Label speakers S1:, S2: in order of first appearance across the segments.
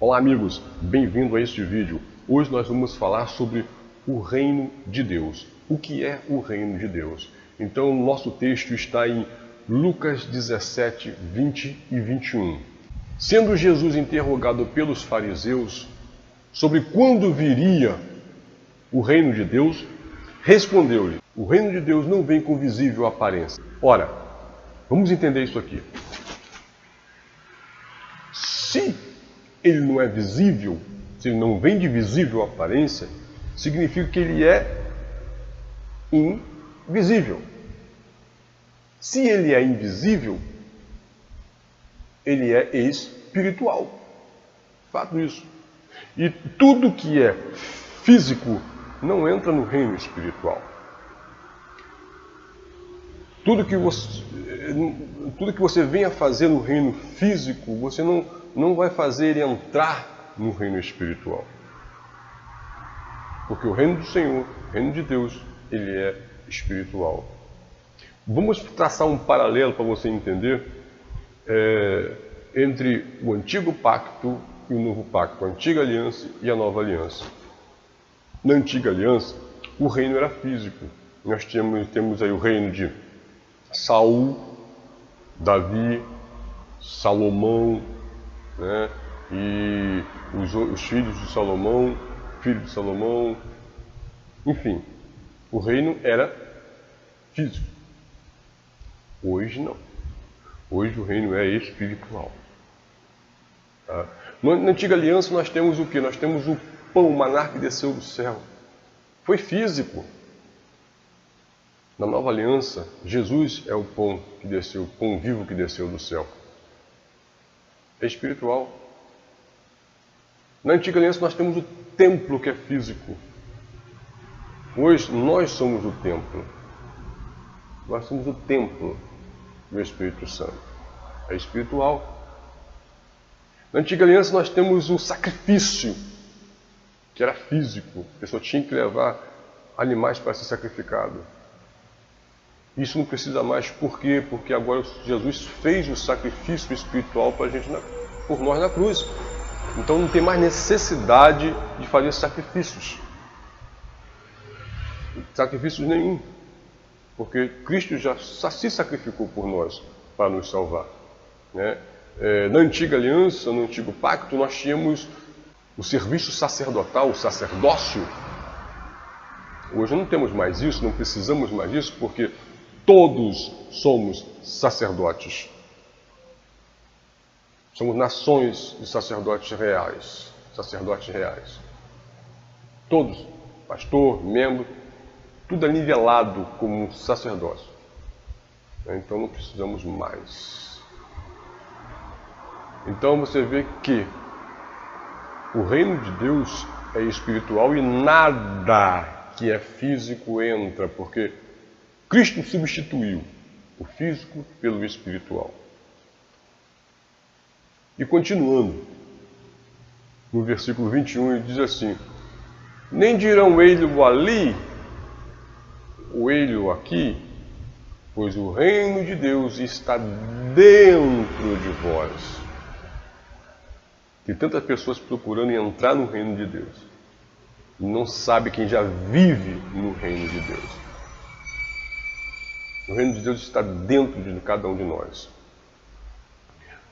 S1: Olá amigos, bem-vindo a este vídeo. Hoje nós vamos falar sobre o reino de Deus. O que é o reino de Deus? Então o nosso texto está em Lucas 17, 20 e 21. Sendo Jesus interrogado pelos fariseus sobre quando viria o reino de Deus, respondeu-lhe: o reino de Deus não vem com visível aparência. Ora, vamos entender isso aqui. Se ele não é visível, se ele não vem de visível aparência, significa que ele é invisível. Se ele é invisível, ele é espiritual. Fato isso. E tudo que é físico não entra no reino espiritual. Tudo que você venha fazer no reino físico, você não vai fazer ele entrar no reino espiritual. Porque o reino do Senhor, o reino de Deus, ele é espiritual. Vamos traçar um paralelo para você entender entre o antigo pacto e o novo pacto, a antiga aliança e a nova aliança. Na antiga aliança, o reino era físico. Nós temos aí o reino de Saul, Davi, Salomão, né? E os filhos de Salomão, filho de Salomão, enfim, o reino era físico. Hoje não. Hoje o reino é espiritual. Tá? Na antiga aliança nós temos o quê? Nós temos o pão, o maná que desceu do céu. Foi físico. Na nova aliança, Jesus é o pão que desceu, o pão vivo que desceu do céu. É espiritual. Na antiga aliança nós temos o templo que é físico. Hoje nós somos o templo. Nós somos o templo do Espírito Santo. É espiritual. Na antiga aliança nós temos o sacrifício, que era físico. A pessoa tinha que levar animais para ser sacrificado. Isso não precisa mais, por quê? Porque agora Jesus fez o sacrifício espiritual para a gente, por nós na cruz. Então não tem mais necessidade de fazer sacrifícios. Sacrifícios nenhum. Porque Cristo já se sacrificou por nós para nos salvar. Né? Na antiga aliança, no antigo pacto, nós tínhamos o serviço sacerdotal, o sacerdócio. Hoje não temos mais isso, não precisamos mais disso, porque todos somos sacerdotes. Somos nações de sacerdotes reais. Todos, pastor, membro, tudo é nivelado como sacerdócio. Então não precisamos mais. Então você vê que o reino de Deus é espiritual e nada que é físico entra, porque Cristo substituiu o físico pelo espiritual. E continuando, no versículo 21, ele diz assim: nem dirão ele ali, ou ele aqui, pois o reino de Deus está dentro de vós. Tem tantas pessoas procurando entrar no reino de Deus, e não sabe quem já vive no reino de Deus. O reino de Deus está dentro de cada um de nós.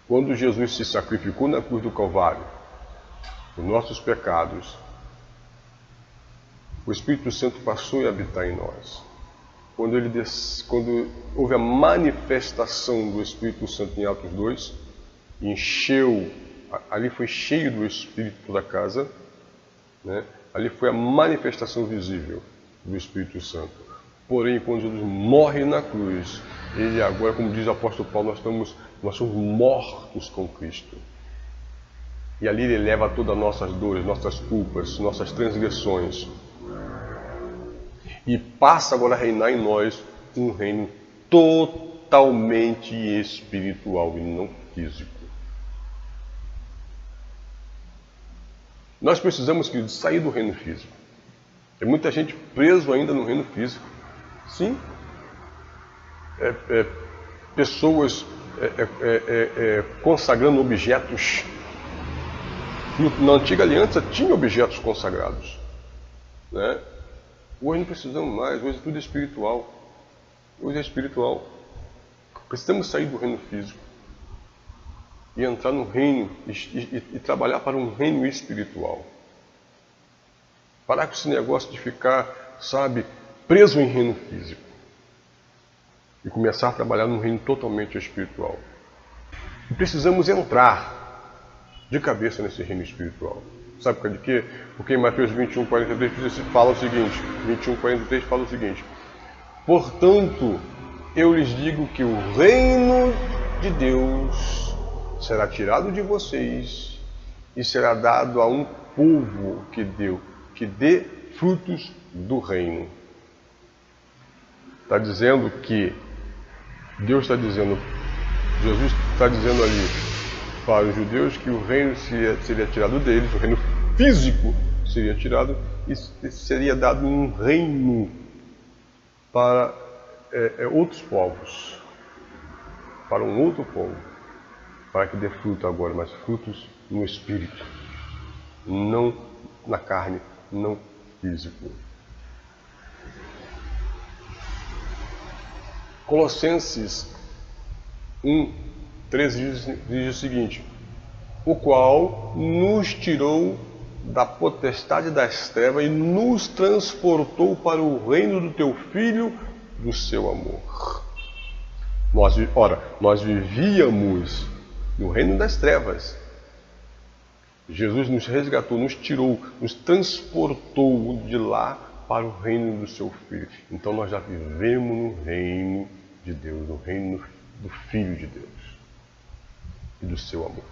S1: Quando Jesus se sacrificou na cruz do Calvário, por nossos pecados, o Espírito Santo passou a habitar em nós. Quando houve a manifestação do Espírito Santo em Atos 2, ali foi cheio do Espírito da casa, né? Ali foi a manifestação visível do Espírito Santo. Porém, quando Jesus morre na cruz, ele agora, como diz o apóstolo Paulo, nós somos mortos com Cristo. E ali ele leva todas as nossas dores, nossas culpas, nossas transgressões. E passa agora a reinar em nós um reino totalmente espiritual e não físico. Nós precisamos sair do reino físico. Tem muita gente preso ainda no reino físico. Sim. Pessoas consagrando objetos Na antiga aliança tinha objetos consagrados, né? Hoje não precisamos mais, hoje tudo é espiritual. Hoje é espiritual. Precisamos sair do reino físico e entrar no reino e trabalhar para um reino espiritual. Parar com esse negócio de ficar, sabe, preso em reino físico e começar a trabalhar num reino totalmente espiritual. E precisamos entrar de cabeça nesse reino espiritual. Sabe por causa de quê? Porque em Mateus 21:43 fala o seguinte, 21:43 fala o seguinte: portanto, eu lhes digo que o reino de Deus será tirado de vocês e será dado a um povo que dê frutos do reino. Está dizendo que Deus está dizendo, Jesus está dizendo ali para os judeus que o reino seria tirado deles, o reino físico seria tirado e seria dado um reino para outros povos, para um outro povo, para que dê fruto agora, mas frutos no espírito, não na carne, não físico. Colossenses 1:13 diz o seguinte: o qual nos tirou da potestade das trevas e nos transportou para o reino do teu Filho, do seu amor. Nós vivíamos no reino das trevas. Jesus nos resgatou, nos tirou, nos transportou de lá para o reino do seu Filho. Então nós já vivemos no reino de Deus, no reino do Filho de Deus e do seu amor.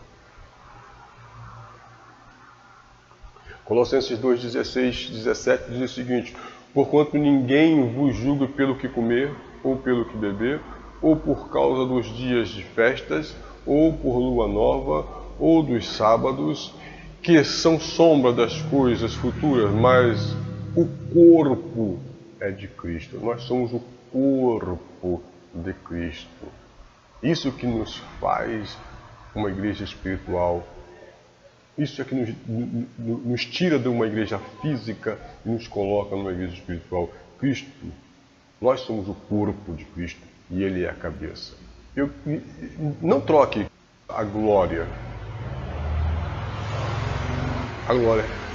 S1: Colossenses 2:16, 17 diz o seguinte: porquanto ninguém vos julgue pelo que comer, ou pelo que beber, ou por causa dos dias de festas, ou por lua nova, ou dos sábados, que são sombra das coisas futuras, mas o corpo é de Cristo. Nós somos o corpo de Cristo. Isso que nos faz uma igreja espiritual. Isso é que nos tira de uma igreja física e nos coloca numa igreja espiritual. Cristo, nós somos o corpo de Cristo e Ele é a cabeça. Não troque a glória,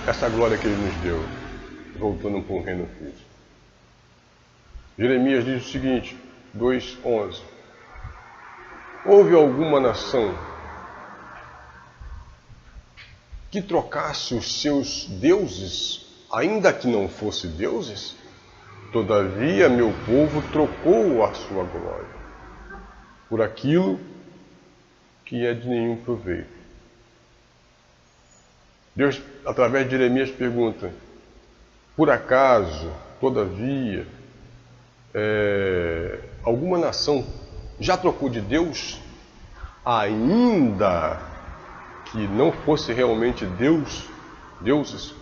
S1: essa glória que Ele nos deu, voltando para um reino físico. Jeremias diz o seguinte, 2:11: houve alguma nação que trocasse os seus deuses, ainda que não fossem deuses? Todavia, meu povo trocou a sua glória por aquilo que é de nenhum proveito. Deus, através de Jeremias, pergunta: por acaso, todavia, alguma nação já trocou de Deus, ainda que não fosse realmente deuses?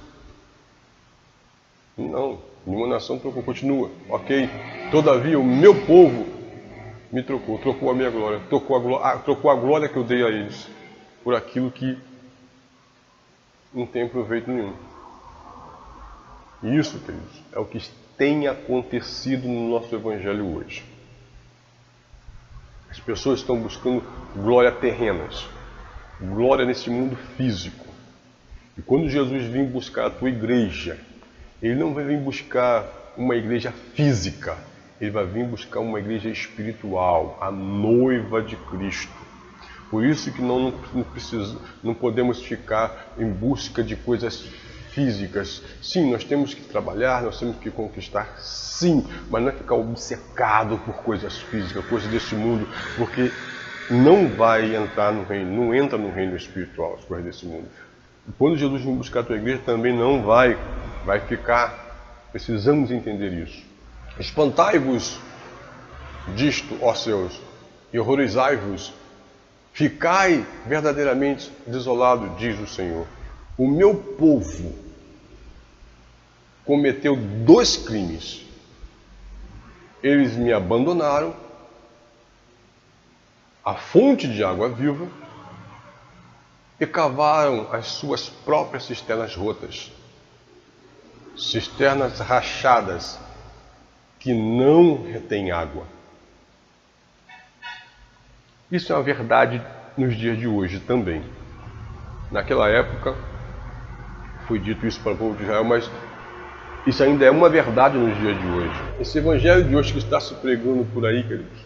S1: Não, nenhuma nação trocou, continua, ok? Todavia o meu povo me trocou a minha glória, trocou a glória que eu dei a eles, por aquilo que não tem proveito nenhum. E isso, queridos, é o que tem acontecido no nosso evangelho hoje. As pessoas estão buscando glória terrenas, glória nesse mundo físico. E quando Jesus vem buscar a tua igreja, Ele não vai vir buscar uma igreja física, Ele vai vir buscar uma igreja espiritual, a noiva de Cristo. Por isso que não podemos ficar em busca de coisas físicas. Sim, nós temos que trabalhar, nós temos que conquistar, sim, mas não é ficar obcecado por coisas físicas, coisas desse mundo, porque não vai entrar no reino, não entra no reino espiritual as coisas desse mundo. E quando Jesus vem buscar a tua igreja, também não vai ficar. Precisamos entender isso. Espantai-vos disto, ó céus, e horrorizai-vos. Ficai verdadeiramente desolado, diz o Senhor. O meu povo cometeu 2 crimes. Eles me abandonaram, a fonte de água viva, e cavaram as suas próprias cisternas rotas, cisternas rachadas, que não retêm água. Isso é uma verdade nos dias de hoje também. Naquela época, foi dito isso para o povo de Israel, mas isso ainda é uma verdade nos dias de hoje. Esse evangelho de hoje que está se pregando por aí, queridos,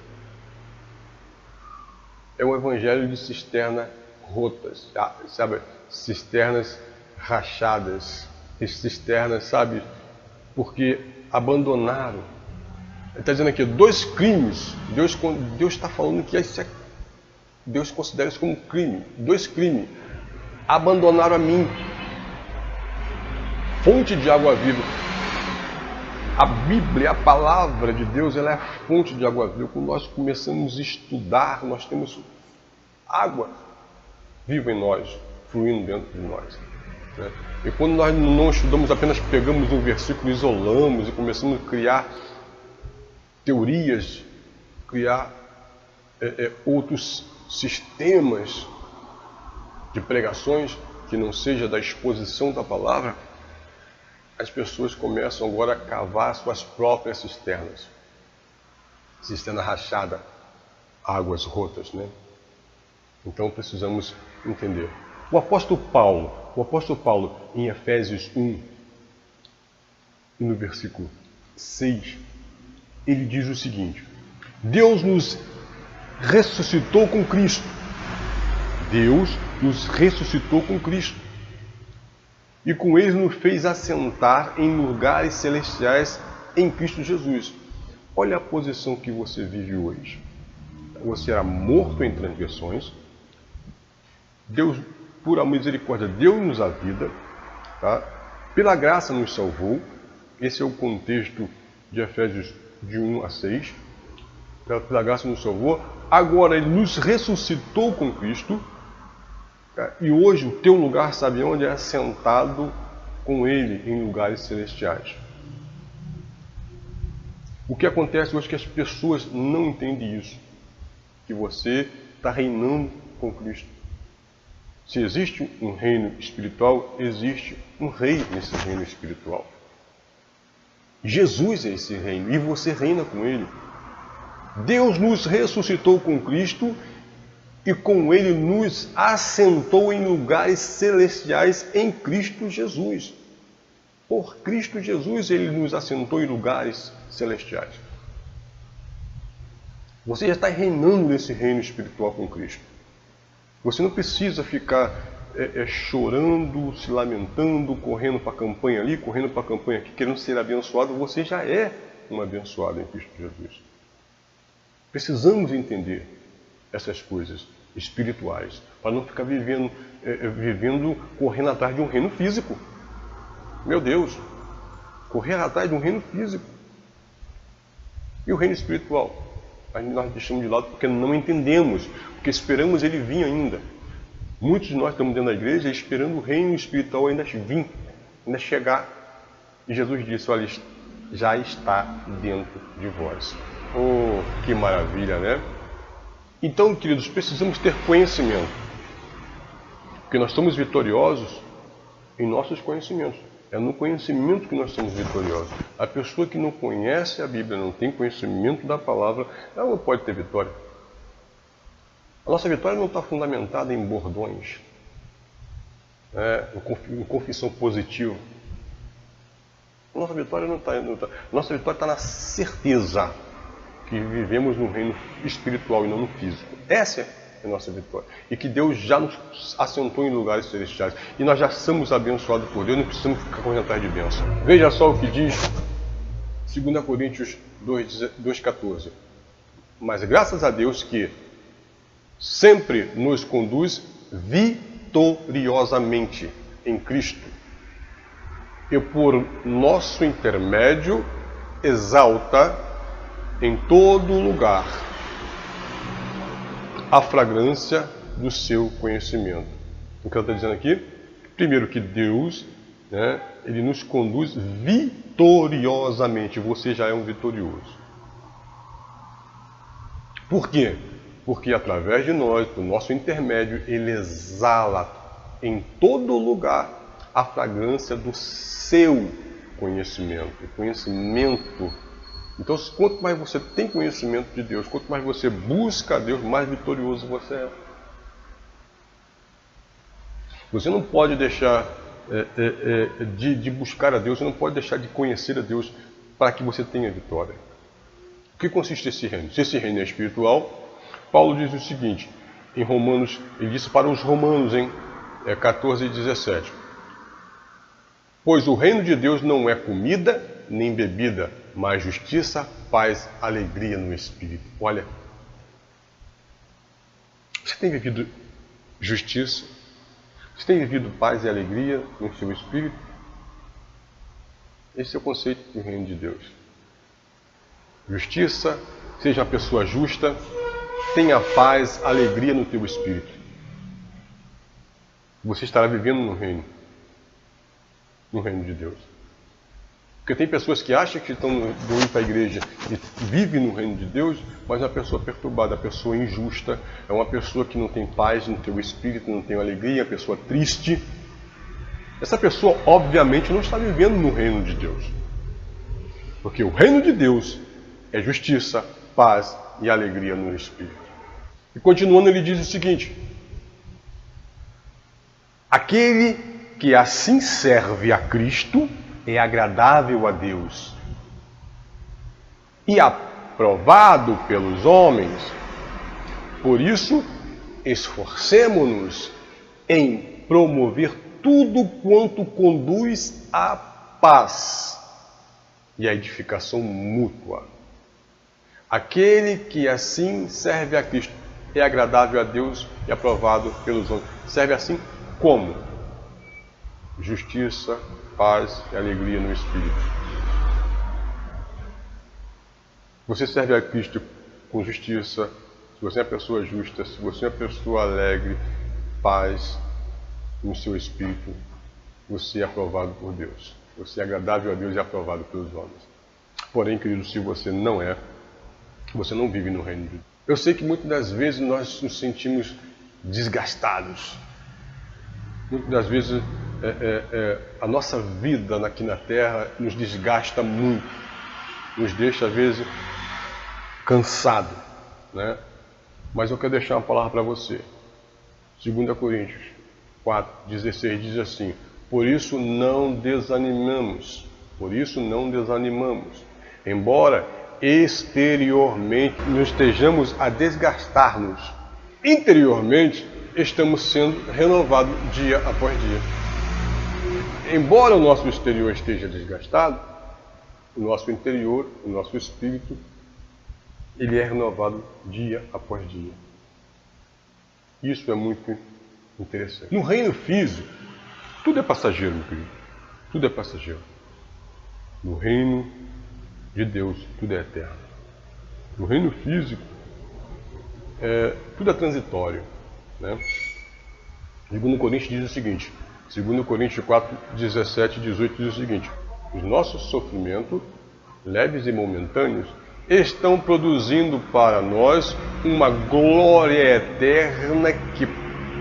S1: é um evangelho de cisterna rotas, sabe? Cisternas rachadas, cisternas, sabe? Porque abandonaram. Ele está dizendo aqui, 2 crimes. Deus está falando que isso é, Deus considera isso como crime. 2 crimes. Abandonaram a mim, fonte de água viva. A Bíblia, a palavra de Deus, ela é a fonte de água viva. Quando nós começamos a estudar, nós temos água viva em nós, fluindo dentro de nós. Né? E quando nós não estudamos, apenas pegamos um versículo, isolamos e começamos a criar teorias, criar outros sistemas de pregações que não seja da exposição da palavra, as pessoas começam agora a cavar suas próprias cisternas. Cisterna rachada, águas rotas, né? Então precisamos entender. O apóstolo Paulo, em Efésios 1, no versículo 6, ele diz o seguinte: Deus nos ressuscitou com Cristo. Deus nos ressuscitou com Cristo. E com ele nos fez assentar em lugares celestiais em Cristo Jesus. Olha a posição que você vive hoje. Você era morto em transgressões. Deus, por a misericórdia, deu-nos a vida. Tá? Pela graça nos salvou. Esse é o contexto de Efésios de 1 a 6. Pela graça nos salvou. Agora ele nos ressuscitou com Cristo. E hoje o teu lugar, sabe onde? É assentado com ele em lugares celestiais. O que acontece hoje é que as pessoas não entendem isso. Que você está reinando com Cristo. Se existe um reino espiritual, existe um rei nesse reino espiritual. Jesus é esse reino e você reina com ele. Deus nos ressuscitou com Cristo e com ele nos assentou em lugares celestiais em Cristo Jesus. Por Cristo Jesus ele nos assentou em lugares celestiais. Você já está reinando nesse reino espiritual com Cristo. Você não precisa ficar chorando, se lamentando, correndo para a campanha ali, correndo para a campanha aqui, querendo ser abençoado. Você já é um abençoado em Cristo Jesus. Precisamos entender essas coisas espirituais, para não ficar vivendo, correndo atrás de um reino físico. Meu Deus, correr atrás de um reino físico. E o reino espiritual? Nós deixamos de lado porque não entendemos, porque esperamos ele vir ainda. Muitos de nós estamos dentro da igreja esperando o reino espiritual ainda vir, ainda chegar. E Jesus disse, olha, já está dentro de vós. Oh, que maravilha, né? Então, queridos, precisamos ter conhecimento. Porque nós somos vitoriosos em nossos conhecimentos. É no conhecimento que nós somos vitoriosos. A pessoa que não conhece a Bíblia, não tem conhecimento da palavra, ela não pode ter vitória. A nossa vitória não está fundamentada em bordões, em confissão positiva. A nossa vitória não está. Nossa vitória está na certeza que vivemos no reino espiritual e não no físico. Essa é a nossa vitória. E que Deus já nos assentou em lugares celestiais. E nós já somos abençoados por Deus, não precisamos ficar correndo atrás de bênção. Veja só o que diz 2 Coríntios 2,14. Mas graças a Deus que sempre nos conduz vitoriosamente em Cristo. E por nosso intermédio exalta em todo lugar a fragrância do seu conhecimento. O que ela está dizendo aqui? Primeiro que Deus, ele nos conduz vitoriosamente. Você já é um vitorioso. Por quê? Porque através de nós, do nosso intermédio, ele exala em todo lugar a fragrância do seu conhecimento. Conhecimento. Então, quanto mais você tem conhecimento de Deus, quanto mais você busca a Deus, mais vitorioso você é. Você não pode deixar de buscar a Deus, você não pode deixar de conhecer a Deus para que você tenha vitória. O que consiste esse reino? Se esse reino é espiritual, Paulo diz o seguinte, em Romanos, ele disse para os romanos em 14 e 17. Pois o reino de Deus não é comida nem bebida, mas justiça, paz, alegria no Espírito. Olha, você tem vivido justiça? Você tem vivido paz e alegria no seu Espírito? Esse é o conceito do reino de Deus. Justiça, seja uma pessoa justa, tenha paz, alegria no teu Espírito. Você estará vivendo no reino de Deus. Porque tem pessoas que acham que estão indo para a igreja e vivem no reino de Deus, mas é uma pessoa perturbada, uma pessoa injusta, é uma pessoa que não tem paz no teu espírito, não tem alegria, uma pessoa triste. Essa pessoa, obviamente, não está vivendo no reino de Deus. Porque o reino de Deus é justiça, paz e alegria no espírito. E continuando, ele diz o seguinte: aquele que assim serve a Cristo é agradável a Deus e aprovado pelos homens. Por isso, esforcemo-nos em promover tudo quanto conduz à paz e à edificação mútua. Aquele que assim serve a Cristo é agradável a Deus e aprovado pelos homens. Serve assim como? Justiça, paz e alegria no Espírito. Você serve a Cristo com justiça, se você é uma pessoa justa, se você é uma pessoa alegre, paz no seu Espírito, você é aprovado por Deus. Você é agradável a Deus e aprovado pelos homens. Porém, querido, se você não é, você não vive no reino de Deus. Eu sei que muitas das vezes nós nos sentimos desgastados. Muitas das vezes a nossa vida aqui na Terra nos desgasta muito, nos deixa às vezes cansado, né? Mas eu quero deixar uma palavra para você. 2 Coríntios 4:16 diz assim: por isso não desanimamos, embora exteriormente nos estejamos a desgastar-nos, interiormente estamos sendo renovados dia após dia. Embora o nosso exterior esteja desgastado, o nosso interior, o nosso espírito, ele é renovado dia após dia. Isso é muito interessante. No reino físico, tudo é passageiro, meu querido. Tudo é passageiro. No reino de Deus, tudo é eterno. No reino físico, tudo é transitório, né? 2 Coríntios diz o seguinte, 2 Coríntios 4:17 e 18 diz o seguinte: os nossos sofrimentos, leves e momentâneos, estão produzindo para nós uma glória eterna que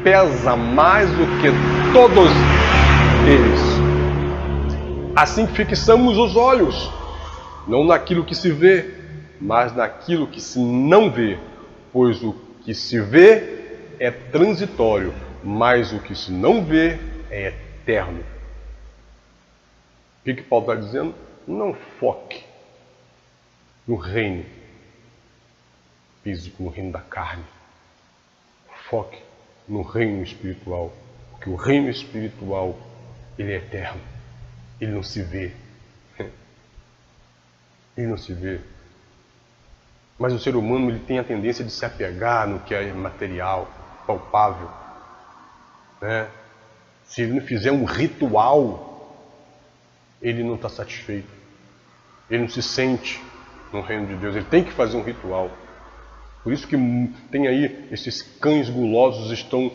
S1: pesa mais do que todos eles. Assim fixamos os olhos, não naquilo que se vê, mas naquilo que se não vê, pois o que se vê é transitório, mas o que se não vê é eterno. O que Paulo está dizendo? Não foque no reino físico, no reino da carne. Foque no reino espiritual, porque o reino espiritual, ele é eterno, ele não se vê. Ele não se vê. Mas o ser humano, ele tem a tendência de se apegar no que é material, palpável, né? Se ele não fizer um ritual, ele não está satisfeito. Ele não se sente no reino de Deus. Ele tem que fazer um ritual. Por isso que tem aí esses cães gulosos estão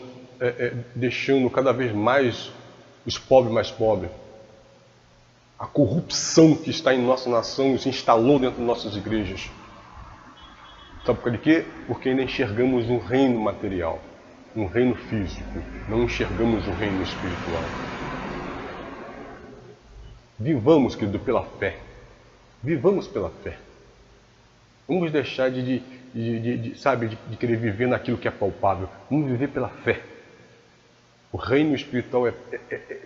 S1: deixando cada vez mais os pobres mais pobres. A corrupção que está em nossa nação se instalou dentro de nossas igrejas. Sabe por causa de quê? Porque ainda enxergamos um reino material. um reino físico, não enxergamos um reino espiritual. Vivamos, querido, pela fé. Vivamos pela fé. Vamos deixar de querer viver naquilo que é palpável. Vamos viver pela fé. O reino espiritual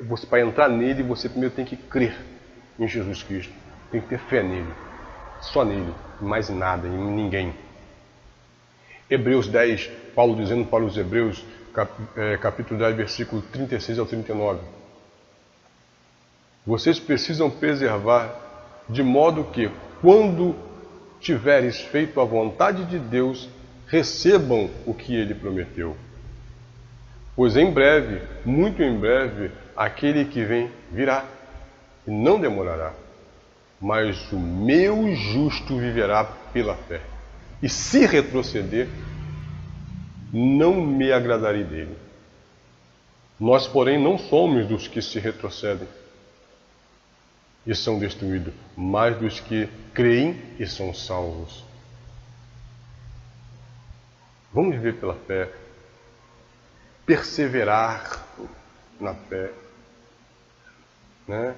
S1: você, para entrar nele, você primeiro tem que crer em Jesus Cristo. Tem que ter fé nele. Só nele. Mais em nada, em ninguém. Hebreus 10, Paulo dizendo para os Hebreus, capítulo 10, versículo 36 ao 39. Vocês precisam preservar de modo que, quando tiveres feito a vontade de Deus, recebam o que ele prometeu. Pois em breve, muito em breve, aquele que vem virá, e não demorará. Mas o meu justo viverá pela fé. E se retroceder, não me agradarei dele. Nós, porém, não somos dos que se retrocedem e são destruídos, mas dos que creem e são salvos. Vamos viver pela fé, perseverar na fé, né?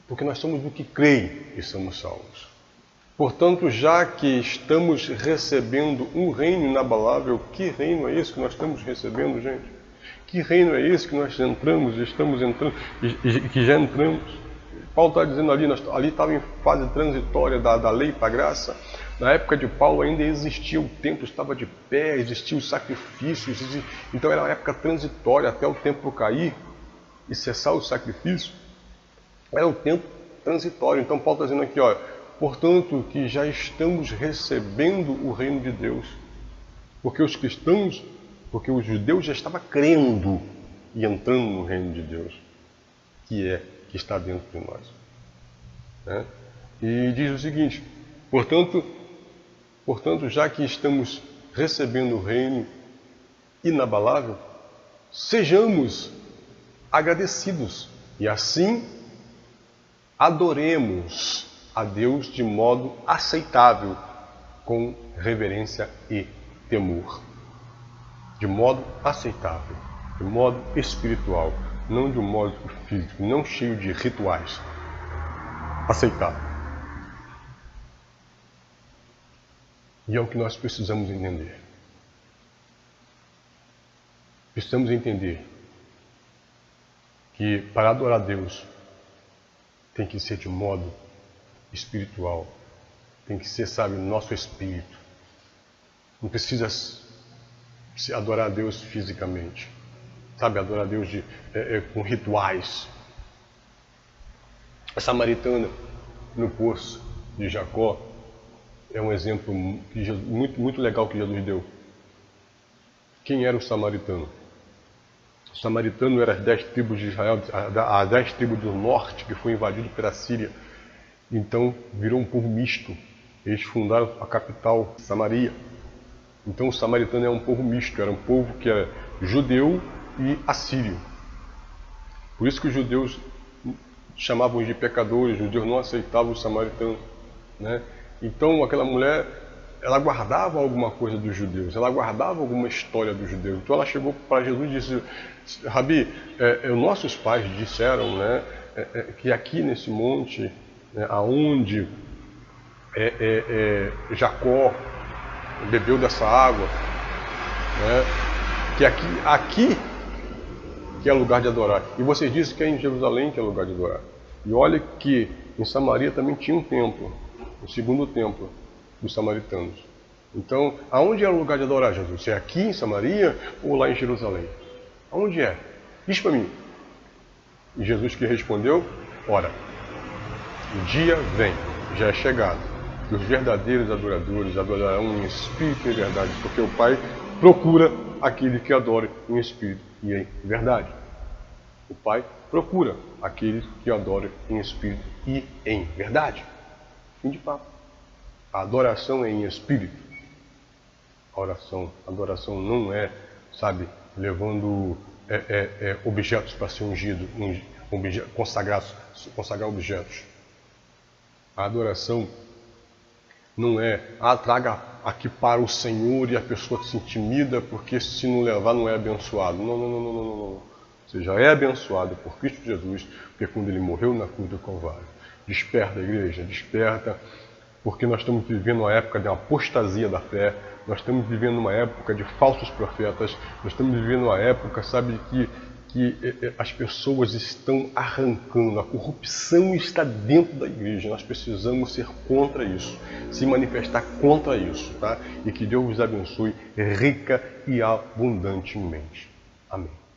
S1: Porque nós somos do que creem e somos salvos. Portanto, já que estamos recebendo um reino inabalável, que reino é esse que nós estamos recebendo, gente? Que reino é esse que nós estamos entrando, e que já entramos? Paulo está dizendo ali estava em fase transitória da lei para a graça. Na época de Paulo ainda existia o templo, estava de pé, existiam os sacrifícios, então era uma época transitória até o templo cair e cessar o sacrifício. Era um tempo transitório. Então Paulo está dizendo aqui, olha, portanto, que já estamos recebendo o reino de Deus, porque os cristãos, porque os judeus já estavam crendo e entrando no reino de Deus, que está dentro de nós. Né? E diz o seguinte, portanto, já que estamos recebendo o reino inabalável, sejamos agradecidos e assim adoremos a Deus de modo aceitável, com reverência e temor. De modo aceitável, de modo espiritual, não de um modo físico, não cheio de rituais. Aceitável. E é o que nós precisamos entender. Precisamos entender que para adorar a Deus tem que ser de modo espiritual, tem que ser, sabe, nosso espírito. Não precisa se adorar a Deus fisicamente, sabe, adorar a Deus com rituais. A samaritana no poço de Jacó é um exemplo muito legal que Jesus deu. Quem era o samaritano? O samaritano era as 10 tribos de Israel, as 10 tribos do norte que foi invadido pela Síria. Então virou um povo misto. Eles fundaram a capital, Samaria. Então o samaritano é um povo misto, era um povo que era judeu e assírio. Por isso que os judeus chamavam de pecadores, os judeus não aceitavam os samaritanos, né? Então aquela mulher, ela guardava alguma coisa dos judeus, ela guardava alguma história dos judeus. Então ela chegou para Jesus e disse, Rabi, nossos pais disseram, né, que aqui nesse monte, né, aonde Jacó bebeu dessa água, né, que aqui que é lugar de adorar. E vocês dizem que é em Jerusalém que é lugar de adorar. E olha que em Samaria também tinha um templo, o segundo templo dos samaritanos. Então, aonde era o lugar de adorar, Jesus? Se é aqui em Samaria ou lá em Jerusalém? Aonde é? Diz para mim. E Jesus que respondeu, ora, o dia vem, já é chegado, que os verdadeiros adoradores adorarão em espírito e em verdade, porque o Pai procura aquele que adore em espírito e em verdade. O Pai procura aquele que adore em espírito e em verdade. Fim de papo. A adoração é em espírito. A adoração não é, sabe, levando objetos para ser ungido, consagrar agora objetos. A adoração não é, traga aqui para o Senhor e a pessoa se intimida porque se não levar não é abençoado. Não, não, não, não, não, não. Você já é abençoado por Cristo Jesus, porque quando Ele morreu na cruz do Calvário. Desperta, igreja, desperta, porque nós estamos vivendo uma época de apostasia da fé, nós estamos vivendo uma época de falsos profetas, nós estamos vivendo uma época, sabe, que as pessoas estão arrancando, a corrupção está dentro da igreja, nós precisamos ser contra isso, se manifestar contra isso, tá? E que Deus vos abençoe rica e abundantemente. Amém.